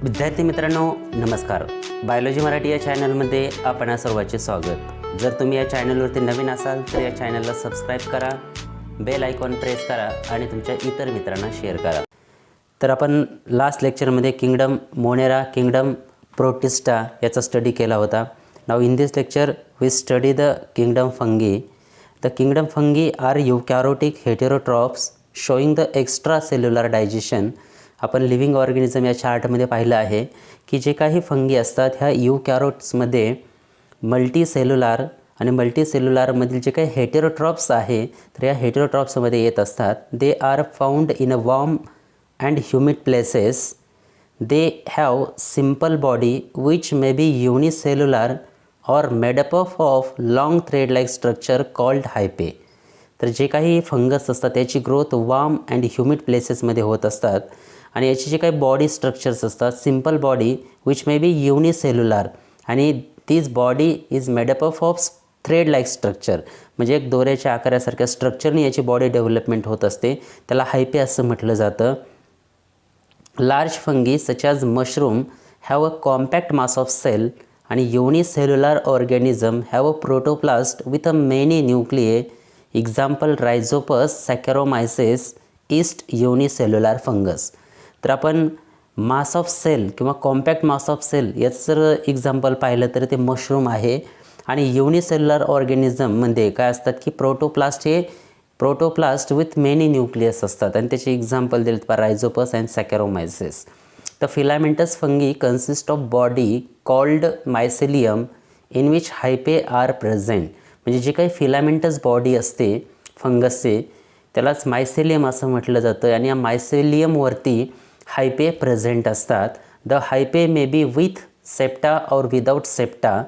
विद्यार्थी मित्रांनो नमस्कार. बायोलॉजी मराठी या चॅनलमध्ये आपणा सर्वांचे स्वागत. जर तुम्ही या चॅनलवरती नवीन असाल तर या चॅनलला सबस्क्राईब करा, बेल आयकॉन प्रेस करा आणि तुमच्या इतर मित्रांना शेअर करा. तर आपण लास्ट लेक्चरमध्ये किंगडम मोनेरा, किंगडम प्रोटिस्टा याचा स्टडी केला होता. Now in this lecture we study the kingdom fungi. The kingdom fungi are eukaryotic heterotrophs showing the extra cellular digestion. आपण लिव्हिंग ऑर्गॅनिझम या चार्टमध्ये पाहिलं आहे की जे काही फंगी असतात ह्या यूकॅरोट्समध्ये मल्टीसेल्युलर आणि मल्टीसेल्युलरमधील जे काही हेटेरोट्रॉप्स आहे तर या हेटेरोट्रॉप्समध्ये येत असतात. They are found in a warm and humid places. They have simple body which may be unicellular और made up of long thread like structure called hyphae. तर जे काही फंगस असतात त्याची ग्रोथ वॉर्म अँड ह्युमिड प्लेसेसमध्ये होत असतात आणि याची जे काही बॉडी स्ट्रक्चर्स असतात simple body which may be unicellular आणि this body is made up of thread like structure. म्हणजे एक दोऱ्याच्या आकारासारख्या स्ट्रक्चरने याची बॉडी डेव्हलपमेंट होत असते. त्याला हायपे असं म्हटलं जातं. Large fungi such as mushroom have a compact mass of cell आणि unicellular organism have a protoplast with a many nuclei. Example Rhizopus, Saccharomyces, yeast unicellular fungus. तर आपण मास ऑफ सेल किंवा कॉम्पॅक्ट मास ऑफ सेल याचं जर example पाहिलं तर ते mushroom आहे. आणि युनिसेल्युलर ऑर्गॅनिझममध्ये काय असतात की प्रोटोप्लास्ट हे प्रोटोप्लास्ट विथ मेनी न्यूक्लियस असतात आणि त्याचे एक्झाम्पल दिलेत पहा Rhizopus and Saccharomyces. The filamentous fungi consist of body called mycelium in which hyphae are present. म्हणजे जे काही फिलामेंटस बॉडी असते फंगसचे त्यालाच मायसेलियम असं म्हटलं जातं आणि या मायसेलियमवरती हायपे प्रेझेंट असतात. The hyphae may be with septa और without septa.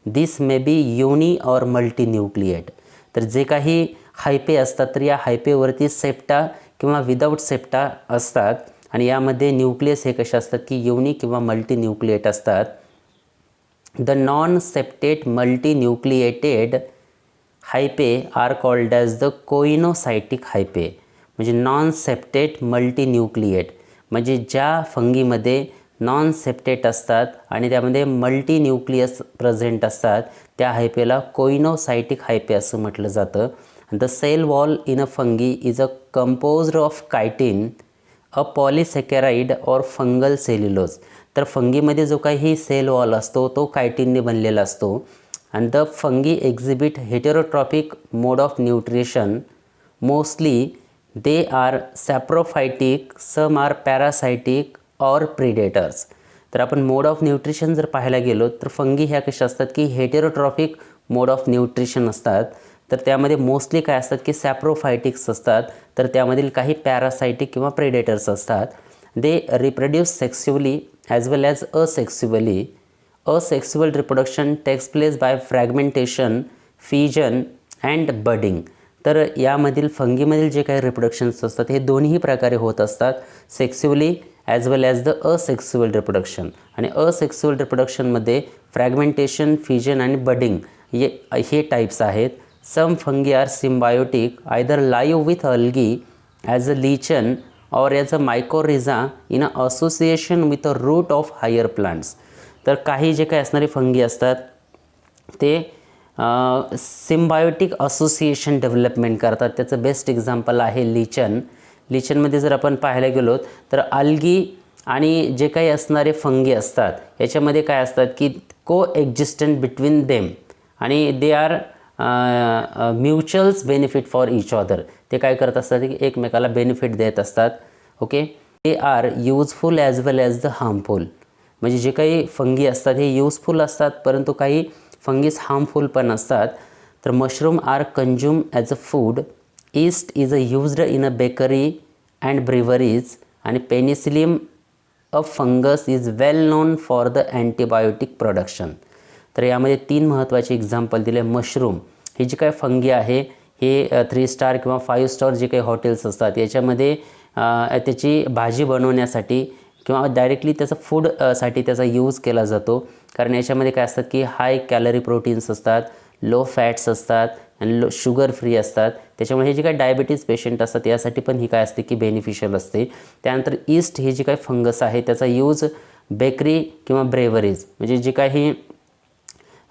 This may be uni और मल्टी न्यूक्लिएट. तर जे काही हायपे असतात तर या हायपेवरती सेप्टा किंवा विदाउट सेप्टा असतात आणि यामध्ये न्यूक्लियस हे कसे असतात की युनी किंवा मल्टी न्यूक्लिएट असतात. The non septate multi nucleated hyphae are called as the coenocytic hyphae. म्हणजे नॉन सेप्टेट मल्टी न्यूक्लिएट म्हणजे ज्या फंगीमध्ये नॉन सेप्टेट असतात आणि त्यामध्ये मल्टी न्यूक्लियस प्रेझेंट असतात त्या हायपेला कोइनोसायटिक हायपे असं म्हटलं जातं. The cell wall in a fungi is a composed of chitin, a polysaccharide और फंगल सेल्युलोज. तर फंगीमध्ये जो काही सेल वॉल असतो तो कायटिनने बनलेला असतो. and the fungi exhibit heterotrophic mode of nutrition. Mostly they are saprophytic, some are parasitic or predators. तर आपण मोड ऑफ न्यूट्रिशन जर पाहायला गेलो तर फंगी ह्या कशा असतात की हेटेरोट्रॉफिक मोड ऑफ न्यूट्रिशन असतात. तर त्यामध्ये मोस्टली काय असतात की सॅप्रोफायटिक्स असतात तर त्यामधील काही पॅरासायटिक किंवा प्रेडेटर्स असतात. They reproduce sexually as well as asexually. Asexual reproduction takes place by fragmentation, fission and budding. तर यामधील फंगीमधील जे काही रिप्रोडक्शन्स असतात हे दोन्ही प्रकारे होत असतात, sexually as well as the asexual reproduction. आणि असेक्स्युअल रिप्रोडक्शनमध्ये फ्रॅगमेंटेशन, फिजन आणि बडिंग हे टाईप्स आहेत. Some fungi are symbiotic either live with algae as a lichen और as a mycorrhiza in a association with a root of higher plants. तर काही जे काही असणारे फंगी असतात ते सिम्बायोटिक असोसिएशन डेव्हलपमेंट करतात. त्याचं बेस्ट एक्झाम्पल आहे लीचन. लीचनमध्ये जर आपण पाहायला गेलो तर अल्गी आणि जे काही असणारे फंगी असतात याच्यामध्ये काय असतात की को एक्झिस्टंट बिटवीन देम आणि they are mutuals benefit for each other. ते काय करत असतात की एकमेकाला बेनिफिट देत असतात. Okay. They are useful as well as the harmful. म्हणजे जे काही फंगी असतात हे यूजफुल असतात परंतु काही फंगीज हार्मफुल पण असतात. तर mushroom are consume as a food. Yeast is a used in a bakery and breweries. आणि Penicillium a fungus is well known for the antibiotic production. तर यामध्ये 3 महत्त्वाचे एक्झाम्पल दिले. मशरूम ही जी काही फंगी आहे हे 3 स्टार किंवा 5 स्टार जे काही हॉटेल्स असतात याच्यामध्ये त्याची भाजी बनवण्यासाठी किंवा डायरेक्टली त्याचा फूडसाठी त्याचा यूज केला जातो. कारण याच्यामध्ये काय असतात की हाय कॅलरी प्रोटीन्स असतात, लो फॅट्स असतात आणि शुगर फ्री असतात. त्याच्यामुळे हे जे काही डायबिटीज पेशंट असतात यासाठी पण ही काय असते की बेनिफिशियल असते. त्यानंतर ईस्ट ही जी काही फंगस आहे त्याचा यूज बेकरी किंवा ब्रेवरीज म्हणजे जे काही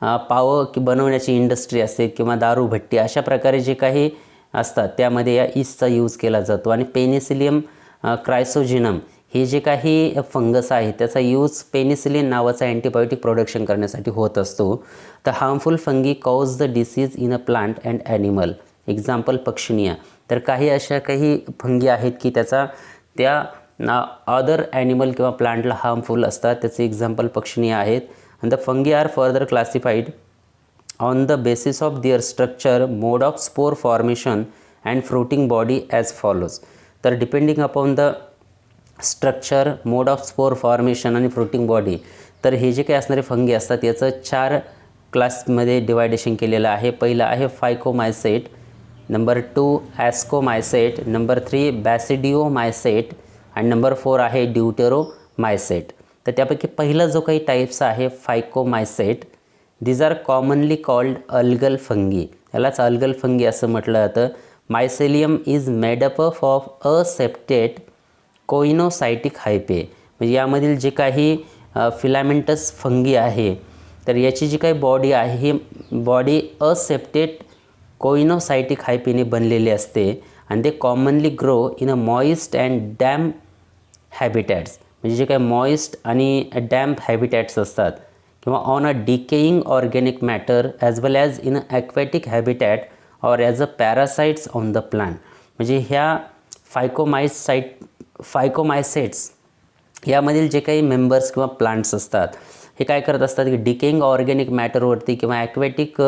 पाव की बनवण्याची इंडस्ट्री असते किंवा दारू भट्टी अशा प्रकारे जे काही असतात त्यामध्ये या ईस्टचा यूज केला जातो. आणि पेनिसिलियम क्रायसोजिनम हे जे काही फंगस आहे त्याचा यूज पेनिसिलिन नावाचा अँटीबायोटिक प्रोडक्शन करण्यासाठी होत असतो. The harmful fungi cause the disease in a plant and animal. Example Puccinia. तर काही अशा काही फंगी आहेत की त्या अदर ॲनिमल किंवा प्लांटला हार्मफुल असतात. त्याचे एक्झाम्पल पक्षिणिया आहेत. and the fungi are further classified on the basis of their structure, mode of spore formation and fruiting body as follows. तर depending upon the structure, mode of spore formation आणि fruiting body, तर हे जे काही असणारे fungi असतात याचं 4 क्लासमध्ये डिवायडेशन केलेलं आहे. पहिलं आहे फायकोमायसेट, नंबर 2 ॲस्कोमायसेट, नंबर 3 बॅसिडिओमायसेट आणि नंबर 4 आहे ड्यूटेरोमायसेट. तर त्यापैकी पहिला जो काही टाईप्स आहे Phycomycetes, these are commonly called algal fungi. यालाच अल्गल फंगी असं म्हटलं जातं. Mycelium is made up of a septate coenocytic hyphae. म्हणजे यामधील जे काही फिलामेंटस फंगी आहे तर याची जी काही बॉडी आहे ही बॉडी असेप्टेट कोइनोसायटिक हायपेने बनलेली असते. आणि ते commonly grow in a moist and damp habitats. म्हणजे जे काही मॉइस्ट आणि डॅम्प हॅबिटॅट्स असतात किंवा on a decaying organic matter as well as in a aquatic habitat or as a parasites on the plant. म्हणजे ह्या फायकोमायसेट्स यामधील जे काही मेंबर्स किंवा प्लांट्स असतात हे काय करत असतात की डिकेईंग ऑर्गॅनिक मॅटरवरती किंवा ॲक्वॅटिक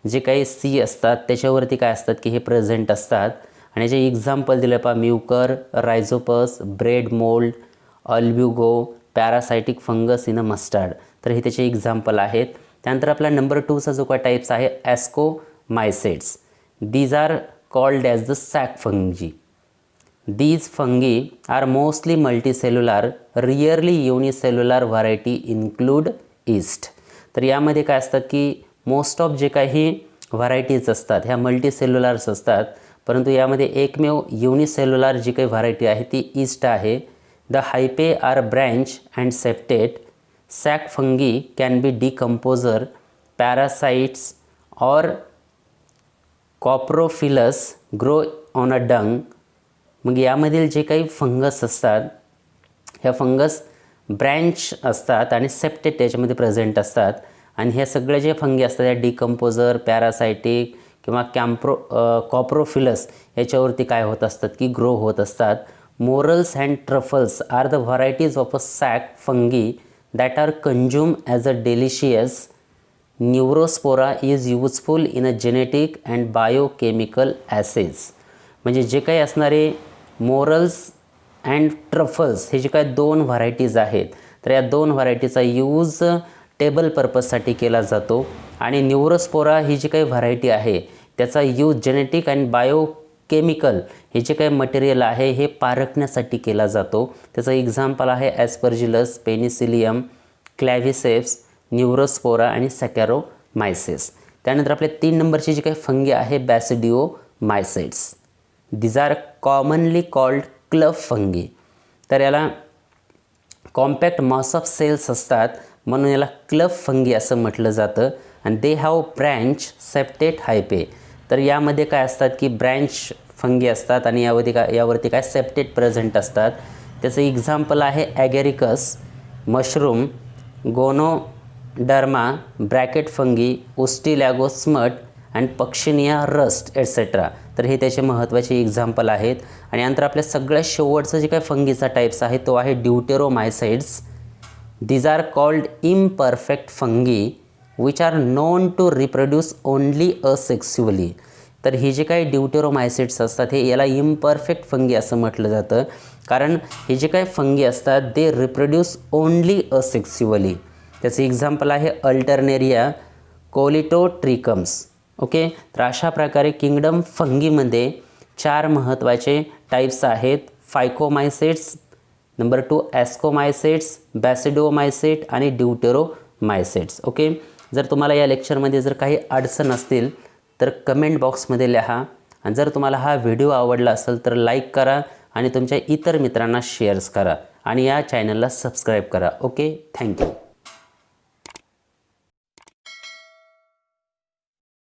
जे काही सी असतात त्याच्यावरती काय असतात की हे प्रेझेंट असतात. आणि याचे एक्झाम्पल दिले पहा, Mucor, Rhizopus, bread mould, Albugo, parasitic fungus in a mustard. तर हे त्याचे एक्झाम्पल आहेत. त्यानंतर आपला नंबर 2चा जो काय टाईप्स आहे Ascomycetes. These are called as the sac fungi. These fungi are mostly multicellular, rarely unicellular variety include yeast. तर यामध्ये काय असतात की मोस्ट ऑफ जे काही व्हरायटीज असतात ह्या मल्टीसेल्युलर्स असतात, परंतु यामध्ये एकमेव युनिसेल्युलर जी काही व्हरायटी आहे ती ईस्ट आहे. The hyphae are branch and septate. Sac fungi can be decomposer, parasites or coprophilous grow on a dung. मग यामधील जे काही फंगस असतात ह्या फंगस ब्रँच असतात आणि सेप्टेट याच्यामध्ये प्रेझेंट असतात. आणि ह्या सगळे जे फंगी असतात या डिकम्पोजर, पॅरासायटिक किंवा कॉप्रोफिलस याच्यावरती काय होत असतात की ग्रो होत असतात. Morels and truffles are the varieties of a sac fungi that are consume as a delicious. Neurospora is useful in a genetic and biochemical assays. म्हणजे जे काही असणारे मोरल्स अँड ट्रफल्स हे जे काही 2 व्हरायटीज आहेत तर या 2 व्हरायटीचा यूज टेबल पर्पजसाठी केला जातो. आणि न्यूरोस्पोरा ही जी काही व्हरायटी आहे त्याचा यूज जेनेटिक अँड बायोकेमिकल हे जे काही मटेरियल आहे हे पारखण्यासाठी केला जातो. त्याचं एक्झाम्पल आहे ॲस्परजिलस, पेनिसिलियम, क्लॅव्हिसेप्स, न्यूरोस्पोरा आणि सॅकॅरोमायसिस. त्यानंतर आपल्या 3 नंबरची जी काही फंगी आहे बॅसिडिओमायसेट्स. These are commonly called club fungi. तर याला कॉम्पॅक्ट मास ऑफ सेल्स असतात म्हणून याला क्लब फंगी असं म्हटलं जातं. आणि दे हॅव ब्रँच सेप्टेट हायपे. तर यामध्ये काय असतात की ब्रँच फंगी असतात आणि यावरती काय सेप्टेट प्रेझेंट असतात. त्याचं एक्झाम्पल आहे ॲगॅरिकस, मशरूम, गोनोडर्मा, ब्रॅकेट फंगी, उस्टिलॅगोस्मट आणि पक्षिनिया रस्ट एट्सेट्रा. तर हे त्याचे महत्त्वाचे एक्झाम्पल आहेत. आणि नंतर आपल्या सगळ्यात शेवटचं जे काही फंगीचा टाईप्स आहे तो आहे Deuteromycetes. These are called imperfect fungi which are known to reproduce only asexually. तर हे जे काही ड्यूटेरोमायसाइड्स असतात हे याला इम्परफेक्ट फंगी असं म्हटलं जातं कारण हे जे काही फंगी असतात ते रिप्रोड्यूस ओनली असेक्स्युअली. त्याचं एक्झाम्पल आहे अल्टरनेरिया, कोलिटोट्रिकम्स. ओके. तर अशा प्रकारे किंगडम फंगीमध्ये 4 महत्त्वाचे टाईप्स आहेत. फायकोमायसेट्स, नंबर 2 ॲस्कोमायसेट्स, बॅसिडिओमायसेट आणि ड्यूटेरोमायसेट्स. ओके. जर तुम्हाला या लेक्चरमध्ये जर काही अडचण असतील तर कमेंट बॉक्समध्ये लिहा. आणि जर तुम्हाला हा व्हिडिओ आवडला असेल तर लाईक करा आणि तुमच्या इतर मित्रांना शेअर्स करा. आणि या चॅनलला सबस्क्राईब करा. Okay, thank you.